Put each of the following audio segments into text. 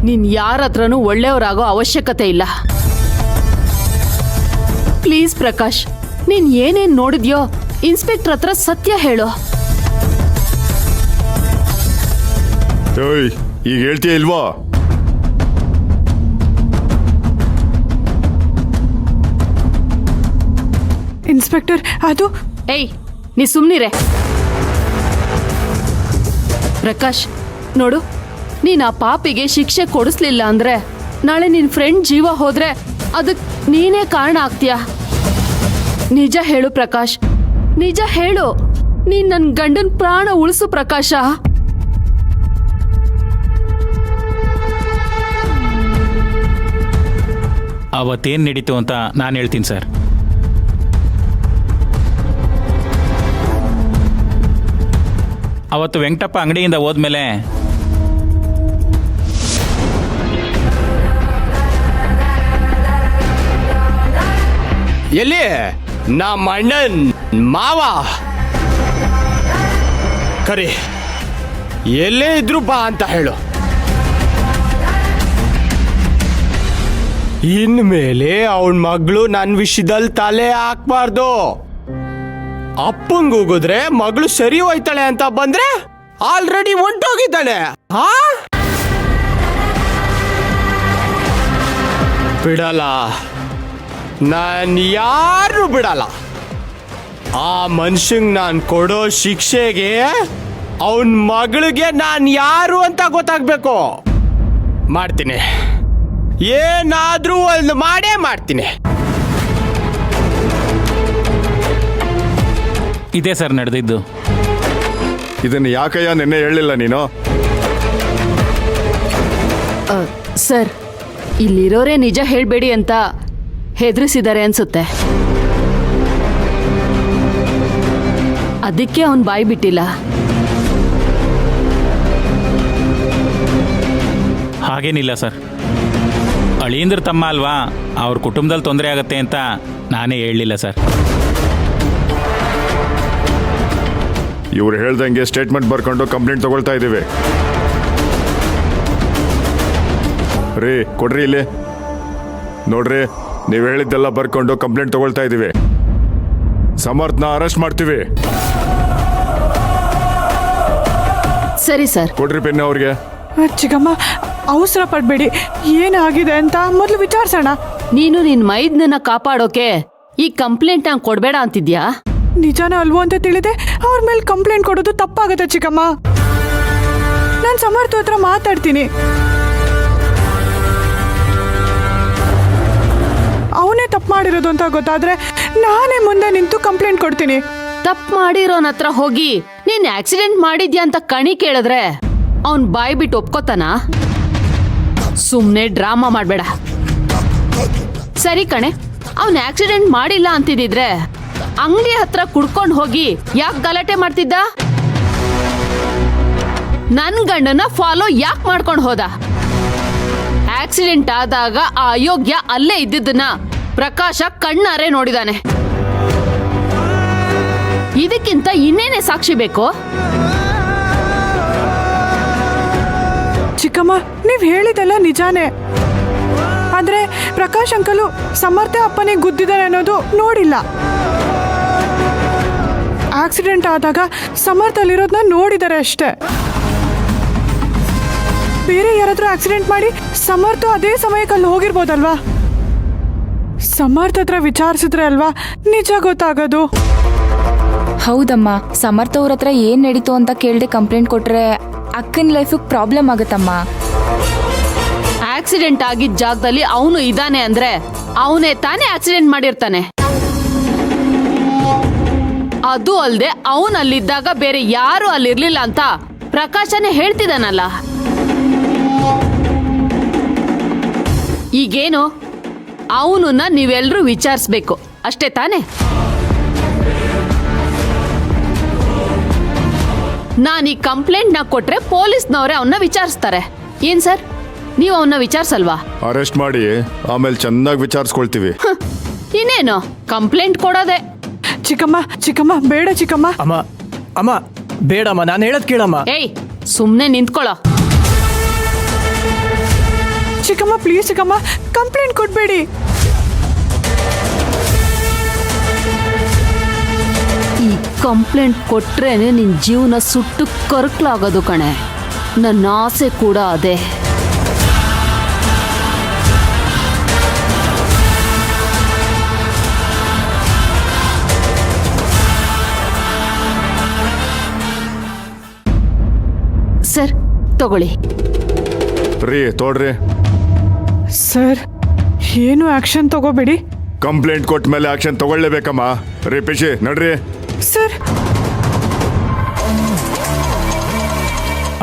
ನೀನ್ ಯಾರ ಹತ್ರನೂ ಒಳ್ಳೆಯವರಾಗೋ ಅವಶ್ಯಕತೆ ಇಲ್ಲ. ಪ್ಲೀಸ್ ಪ್ರಕಾಶ್, ನೀನ್ ಏನೇನ್ ನೋಡಿದ್ಯೋ ಇನ್ಸ್ಪೆಕ್ಟರ್ ಹತ್ರ ಸತ್ಯ ಹೇಳು. ಈಗ ಹೇಳ್ತೀಯ ಇಲ್ವಾ? ಇನ್ಸ್ಪೆಕ್ಟರ್ ಅದು ಏಯ್, ನೀ ಸುಮ್ನಿರೆ. ಪ್ರಕಾಶ್ ನೋಡು, ನೀನ್ ಆ ಪಾಪಿಗೆ ಶಿಕ್ಷೆ ಕೊಡಿಸ್ಲಿಲ್ಲ ಅಂದ್ರೆ ನಾಳೆ ನಿನ್ ಫ್ರೆಂಡ್ ಜೀವ ಹೋದ್ರೆ ಅದಕ್ ನೀನೇ ಕಾರಣ ಆಗ್ತೀಯ. ನಿಜ ಹೇಳು ಪ್ರಕಾಶ್, ನಿಜ ಹೇಳು. ನೀನ್ ನನ್ ಗಂಡನ್ ಪ್ರಾಣ ಉಳಿಸು ಪ್ರಕಾಶ. ಅವತ್ತೇನು ನಡೀತು ಅಂತ ನಾನು ಹೇಳ್ತೀನಿ ಸರ್. ಅವತ್ತು ವೆಂಕಟಪ್ಪ ಅಂಗಡಿಯಿಂದ ಹೋದ್ಮೇಲೆ ಎಲ್ಲಿ ನಮ್ಮ ಅಣ್ಣನ್ ಮಾವ ಕರಿ, ಎಲ್ಲೇ ಇದ್ರು ಬಾ ಅಂತ ಹೇಳು. ಇನ್ಮೇಲೆ ಅವನ ಮಗಳು ನನ್ನ ವಿಷಯದಲ್ಲಿ ತಲೆ ಹಾಕ್ಬಾರ್ದು. ಅಪ್ಪಂಗೂಗಿದ್ರೆ ಮಗಳು ಸರಿ ಹೋಯ್ತಾಳೆ ಅಂತ ಬಂದ್ರೆ ಆಲ್ರೆಡಿ ಹೊಂಟೋಗಿದ್ದಾಳೆ. ಬಿಡಲ್ಲ, ನಾನು ಯಾರು ಬಿಡಲ್ಲ. ಆ ಮನುಷ್ಯಂಗೆ ನಾನು ಕೊಡೋ ಶಿಕ್ಷೆಗೆ ಅವನ ಮಗಳಿಗೆ ನಾನು ಯಾರು ಅಂತ ಗೊತ್ತಾಗ್ಬೇಕು. ಮಾಡ್ತೀನಿ, ಏನಾದ್ರೂ ಒಂದು ಮಾಡೇ ಮಾಡ್ತೀನಿ. ಇದೇ ಸರ್ ನಡೆದಿದ್ದು. ಇದನ್ನು ಯಾಕಯ್ಯ ನಿನ್ನೆ ಹೇಳಲಿಲ್ಲ ನೀನು? ಸರ್, ಇಲ್ಲಿರೋರೇ ನಿಜ ಹೇಳ್ಬೇಡಿ ಅಂತ ಹೆದರಿಸಿದ್ದಾರೆ ಅನ್ಸುತ್ತೆ. ಅದಕ್ಕೆ ಅವನ್ ಬಾಯಿ ಬಿಟ್ಟಿಲ್ಲ. ಹಾಗೇನಿಲ್ಲ ಸರ್, ಅಳಿಯಂದ್ರ ತಮ್ಮ ಅಲ್ವಾ, ಅವ್ರ ಕುಟುಂಬದಲ್ಲಿ ತೊಂದರೆ ಆಗತ್ತೆ ಅಂತ ನಾನೇ ಹೇಳಲಿಲ್ಲ ಸರ್. ಇವ್ರು ಹೇಳ್ದಂಗೆ ಸ್ಟೇಟ್ಮೆಂಟ್ ಬರ್ಕೊಂಡು ಕಂಪ್ಲೇಂಟ್ ತಗೊಳ್ತಾ ಇದ್ದೀವಿ. ರೀ ಕೊಡ್ರಿ ಇಲ್ಲಿ ನೋಡ್ರಿ, ನೀವು ಹೇಳಿದ್ದೆಲ್ಲ ಬರ್ಕೊಂಡು ಕಂಪ್ಲೇಂಟ್ ತಗೊಳ್ತಾ ಇದ್ದೀವಿ. ಸಮರ್ಥನ ಅರೆಸ್ಟ್ ಮಾಡ್ತೀವಿ. ಸರಿ ಸರ್. ಕೊಡ್ರಿ ಪೆನ್ ಅವ್ರಿಗೆ. ಚಿಕ್ಕಮ್ಮ ಅವಸರ ಪಡ್ಬೇಡಿ, ಏನಾಗಿದೆ ಅಂತ ಮೊದಲು ವಿಚಾರಿಸೋಣ. ನೀನು ನಿನ್ ಮೈದ್ನನ್ನ ಕಾಪಾಡೋಕೆ ಈ ಕಂಪ್ಲೇಂಟ್ ನಂಗೆ ಕೊಡ್ಬೇಡ ಅಂತಿದ್ಯಾ? ನಿಜಾನ ಅಲ್ವೋ ಅಂತ ತಿಳಿದೆ ಅವ್ರ ಮೇಲೆ ಕಂಪ್ಲೇಂಟ್ ಕೊಡೋದು ತಪ್ಪಾಗತ್ತೆ ಚಿಕ್ಕಮ್ಮ. ನಾನು ಸಮರ್ಥ ಹತ್ರ ಮಾತಾಡ್ತೀನಿ. ಅವನೇ ತಪ್ಪು ಮಾಡಿರೋದು ಅಂತ ಗೊತ್ತಾದ್ರೆ ನಾನೇ ಮುಂದೆ ನಿಂತು ಕಂಪ್ಲೇಂಟ್ ಕೊಡ್ತೀನಿ. ತಪ್ಪು ಮಾಡಿರೋನ ಹತ್ರ ಹೋಗಿ ನೀನ್ ಆಕ್ಸಿಡೆಂಟ್ ಮಾಡಿದ್ಯಾ ಅಂತ ಕಣಿ ಕೇಳಿದ್ರೆ ಅವನ್ ಬಾಯ್ ಬಿಟ್ಟು ಒಪ್ಕೋತಾನ? ಸುಮ್ನೆ ಡ್ರಾಮಾ ಮಾಡ್ಬೇಡ. ಸರಿ ಕಣೆ, ಅವನ್ ಆಕ್ಸಿಡೆಂಟ್ ಮಾಡಿಲ್ಲ ಅಂತಿದ್ರೆ ಅಂಗಡಿ ಹತ್ರ ಕುಡ್ಕೊಂಡು ಹೋಗಿ ಯಾಕೆ ಗಲಾಟೆ ಮಾಡ್ತಿದ್ದ? ನನ್ ಗಂಡನ ಫಾಲೋ ಯಾಕೆ ಮಾಡ್ಕೊಂಡು ಹೋದ? ಆಕ್ಸಿಡೆಂಟ್ ಆದಾಗ ಆ ಅಯೋಗ್ಯ ಅಲ್ಲೇ ಇದ್ದಿದ್ದನ್ನ ಪ್ರಕಾಶ ಕಣ್ಣಾರೆ ನೋಡಿದಾನೆ. ಇದಕ್ಕಿಂತ ಇನ್ನೇನೆ ಸಾಕ್ಷಿ ಬೇಕು? ಚಿಕ್ಕಮ್ಮ, ನೀವ್ ಹೇಳಿದೆಲ್ಲ ನಿಜಾನೇ. ಆದ್ರೆ ಪ್ರಕಾಶ್ ಅಂಕಲು ಸಮರ್ಥ ಅಪ್ಪನಿಗೆ ಗುದ್ದಿದ್ದಾರೆ ಅನ್ನೋದು ನೋಡಿಲ್ಲ. ಆಕ್ಸಿಡೆಂಟ್ ಆದಾಗ ಸಮರ್ಥಲ್ಲಿರೋದನ್ನ ನೋಡಿದ್ದಾರೆ ಅಷ್ಟೇ. ಬೇರೆ ಯಾರಾದ್ರೂ ಆಕ್ಸಿಡೆಂಟ್ ಮಾಡಿ ಸಮರ್ಥ ಅದೇ ಸಮಯಕ್ಕೆ ಅಲ್ಲಿ ಹೋಗಿರ್ಬೋದಲ್ವಾ? ಸಮರ್ಥ ಹತ್ರ ವಿಚಾರಿಸಿದ್ರೆ ಅಲ್ವಾ ನಿಜ ಗೊತ್ತಾಗೋದು. ಹೌದಮ್ಮ, ಸಮರ್ಥ ಅವ್ರ ಹತ್ರ ಏನ್ ನಡೀತು ಅಂತ ಕೇಳದೆ ಕಂಪ್ಲೇಂಟ್ ಕೊಟ್ರೆ ಅಕ್ಕನ ಲೈಫಿಗೆ ಪ್ರಾಬ್ಲಮ್ ಆಗುತ್ತಮ್ಮ. ಆಕ್ಸಿಡೆಂಟ್ ಆಗಿದ್ದ ಜಾಗದಲ್ಲಿ ಅವನು ಇದ್ದಾನೆ ಅಂದ್ರೆ ಅವನೇ ತಾನೇ ಆಕ್ಸಿಡೆಂಟ್ ಮಾಡಿರ್ತಾನೆ. ಅದು ಅಲ್ಲದೆ ಅವನು ಅಲ್ಲಿದ್ದಾಗ ಬೇರೆ ಯಾರು ಅಲ್ಲಿರ್ಲಿಲ್ಲ ಅಂತ ಪ್ರಕಾಶನೇ ಹೇಳ್ತಿದ್ದಾನಲ್ಲ. ಈಗೇನು, ಅವನನ್ನ ನೀವೆಲ್ಲರೂ ವಿಚಾರಿಸ್ಬೇಕು ಅಷ್ಟೇ ತಾನೆ? ನಾನು ಈ ಕಂಪ್ಲೇಂಟ್ನ ಕೊಟ್ರೆ ಪೊಲೀಸ್ನವರೇ ಅವನ್ನ ವಿಚಾರಿಸ್ತಾರೆ. ಏನ್ ಸರ್, ನೀವು ಅವನ್ನ ವಿಚಾರಿಸಲ್ವಾ? ಅರೆಸ್ಟ್ ಮಾಡಿ ಆಮೇಲೆ ಚೆನ್ನಾಗಿ ವಿಚಾರಿಸ್ಕೊಳ್ತೀವಿ. ಇನ್ನೇನು, ಕಂಪ್ಲೇಂಟ್ ಕೊಡೋದೆ. ಚಿಕ್ಕಮ್ಮ ಚಿಕ್ಕಮ್ಮ ಬೇಡ ಚಿಕ್ಕಮ್ಮ. ಅಮ್ಮ ಅಮ್ಮ ಬೇಡಮ್ಮ, ನಾನು ಹೇಳೋದು ಕೇಳಮ್ಮ. ಏಯ್, ಸುಮ್ನೆ ನಿಂತ್ಕೊಳ್ಳೋ. ಚಿಕ್ಕಮ್ಮ ಪ್ಲೀಸ್ ಚಿಕ್ಕಮ್ಮ ಕಂಪ್ಲೇಂಟ್ ಕೊಡ್ಬೇಡಿ. ಈ ಕಂಪ್ಲೇಂಟ್ ಕೊಟ್ರೇನೆ ನಿನ್ ಜೀವನ ಸುಟ್ಟು ಕರ್ಕಲಾಗೋದು ಕಣೆ. ನನ್ನ ಆಸೆ ಕೂಡ ಅದೇ. ಸರ್ ತಗೊಳ್ಳಿ. ರೀ ತೋಡ್ರಿ. ಸರ್ ಏನು ಆಕ್ಷನ್ ತಗೋಬೇಡಿ. ಕಂಪ್ಲೇಂಟ್ ಕೊಟ್ಟ ಮೇಲೆ ಆಕ್ಷನ್ ತಗೊಳ್ಳೇಬೇಕಮ್ಮ. ರೀ ಪಿಶಿ ನಡ್ರಿ. ಸರ್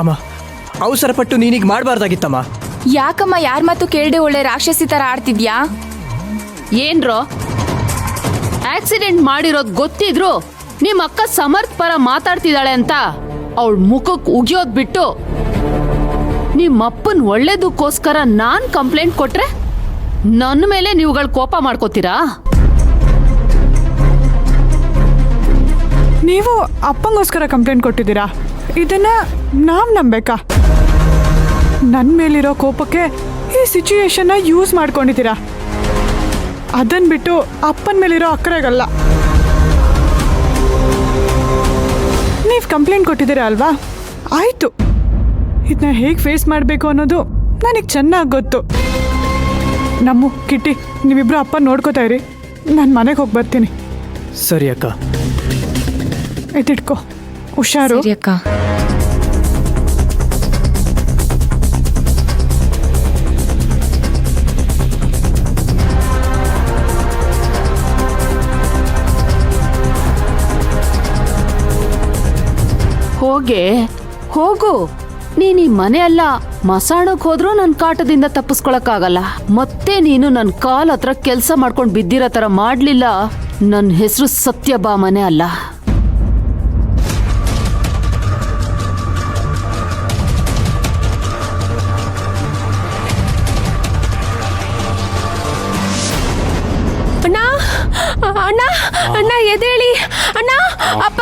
ಅಮ್ಮ ಅವಸರಪಟ್ಟು ನೀನೀಗ ಮಾಡಬಾರ್ದಾಗಿತ್ತಮ್ಮ. ಯಾಕಮ್ಮ ಯಾರ ಮಾತು ಕೇಳದೆ ಒಳ್ಳೆ ರಾಕ್ಷಸಿ ತರ ಆಡ್ತಿದ್ಯಾ? ಏನ್ರೋ ಆಕ್ಸಿಡೆಂಟ್ ಮಾಡಿರೋದ್ ಗೊತ್ತಿದ್ರು ನಿಮ್ ಅಕ್ಕ ಸಮರ್ಥ್ ಪರ ಮಾತಾಡ್ತಿದ್ದಾಳೆ ಅಂತ ಅವಳ ಮುಖಕ್ಕೆ ಉಗಿಯೋದ್ ಬಿಟ್ಟು ನಿಮ್ಮಪ್ಪನ್ ಒಳ್ಳೇದಕ್ಕೋಸ್ಕರ ನಾನ್ ಕಂಪ್ಲೇಂಟ್ ಕೊಟ್ರೆ ನನ್ನ ಮೇಲೆ ನೀವುಗಳು ಕೋಪ ಮಾಡ್ಕೋತೀರಾ? ನೀವು ಅಪ್ಪಂಗೋಸ್ಕರ ಕಂಪ್ಲೇಂಟ್ ಕೊಟ್ಟಿದ್ದೀರಾ, ಇದನ್ನ ನಾವ್ ನಂಬೇಕಾ? ನನ್ನ ಮೇಲಿರೋ ಕೋಪಕ್ಕೆ ಈ ಸಿಚುಯೇಷನ್ನ ಯೂಸ್ ಮಾಡ್ಕೊಂಡಿದ್ದೀರಾ. ಅದನ್ ಬಿಟ್ಟು ಅಪ್ಪನ ಮೇಲಿರೋ ಅಕ್ಕರೆಗಲ್ಲ. ನೀವು ಕಂಪ್ಲೇಂಟ್ ಕೊಟ್ಟಿದ್ದೀರಾ ಅಲ್ವಾ, ಆಯ್ತು. ಇದನ್ನ ಹೇಗೆ ಫೇಸ್ ಮಾಡಬೇಕು ಅನ್ನೋದು ನನಗೆ ಚೆನ್ನಾಗಿ ಗೊತ್ತು. ನಮ್ಮ ಕಿಟ್ಟಿ ನೀವಿಬ್ರು ಅಪ್ಪ ನೋಡ್ಕೋತಾ ಇರಿ, ನಾನು ಮನೆಗೆ ಹೋಗಿ ಬರ್ತೀನಿ. ಸರಿ ಅಕ್ಕ. ಎತ್ತಿಟ್ಕೋ, ಹುಷಾರು. ಸರಿ ಅಕ್ಕ. ಹೋಗು. ನೀನ್ ಈ ಮನೆ ಅಲ್ಲ ಮಸಾಣಕ್ ಹೋದ್ರೂ ನನ್ ಕಾಟದಿಂದ ತಪ್ಪಿಸ್ಕೊಳಕ್ಕಾಗಲ್ಲ. ಮತ್ತೆ ನೀನು ನನ್ ಕಾಲ್ ಹತ್ರ ಕೆಲ್ಸ ಮಾಡ್ಕೊಂಡ್ ಬಿದ್ದಿರೋ ತರ ಮಾಡ್ಲಿಲ್ಲ, ನನ್ ಹೆಸರು ಸತ್ಯಭಾಮನೆ ಅಲ್ಲ. ಅಣ್ಣ ಅಣ್ಣ ಅಣ್ಣ ಎದೇಳಿ ಅಣ್ಣ. ಅಪ್ಪ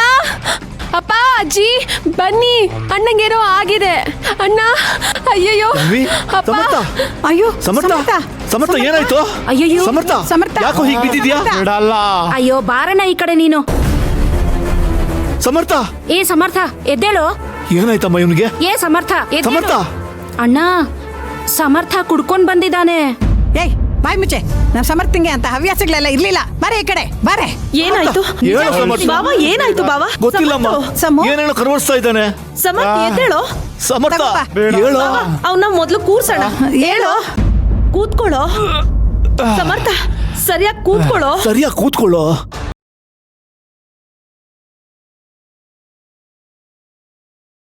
ಅಪ್ಪ ಅಜ್ಜಿ ಬನ್ನಿ, ಅಣ್ಣಂಗೇನೋ ಆಗಿದೆ ಅಣ್ಣ. ಅಯ್ಯಯ್ಯೋ ಅಪ್ಪ. ಅಯ್ಯೋ ಸಮರ್ಥ, ಸಮರ್ಥ ಏನಾಯ್ತು? ಅಯ್ಯಯ್ಯೋ ಸಮರ್ಥ, ಸಮರ್ಥ. ಯಾಕೋ ಹೀಗೆ ಬಿದ್ದಿದ್ಯಾ? ಬಿಡಲ್ಲ. ಅಯ್ಯೋ ಬಾರಣ್ಣ ಈ ಕಡೆ ನೀನು. ಸಮರ್ಥ, ಏ ಸಮರ್ಥ ಎದ್ದೇಳು. ಏನಾಯ್ತಮ್ಮ ಇವನಿಗೆ? ಏ ಸಮರ್ಥ ಎದ್ದೇಳು. ಸಮರ್ಥ. ಅಣ್ಣ ಸಮರ್ಥ ಕುಡ್ಕೊಂಡ್ ಬಂದಿದ್ದಾನೆ. ಏಯ್ ಬಾಯ್ ಮುಚ್ಚೆ. ನಮ್ ಸಮರ್ಥಂಗೆ ಅಂತ ಹವ್ಯಾಸಗಳೆಲ್ಲ ಇರ್ಲಿಲ್ಲ. ಬಾರೆ ಈ ಕಡೆ ಬಾರೆ. ಏನಾಯ್ತು ಹೇಳು ಸಮರ್ಥ. ಬಾವ, ಏನಾಯ್ತು ಬಾವ? ಗೊತ್ತಿಲ್ಲಮ್ಮ, ಸಮು. ಏನೇನೋ ಕರ್ವರ್ಸ್ತಾ ಇದ್ದಾನೆ. ಸಮರ್ಥ ಎದ್ದೇಳು. ಸಮರ್ಥ ತಗೋಬಾ. ಹೇಳು. ಅವನ ಮೊದ್ಲು ಕೂರ್ಸೋಣ. ಹೇಳು, ಕೂತ್ಕೊಳ್ಳೋ ಸಮರ್ಥ, ಸರಿಯಾಗಿ ಕೂತ್ಕೊಳ್ಳೋ. ಸರಿಯಾಗಿ ಕೂತ್ಕೊಳ್ಳೋ.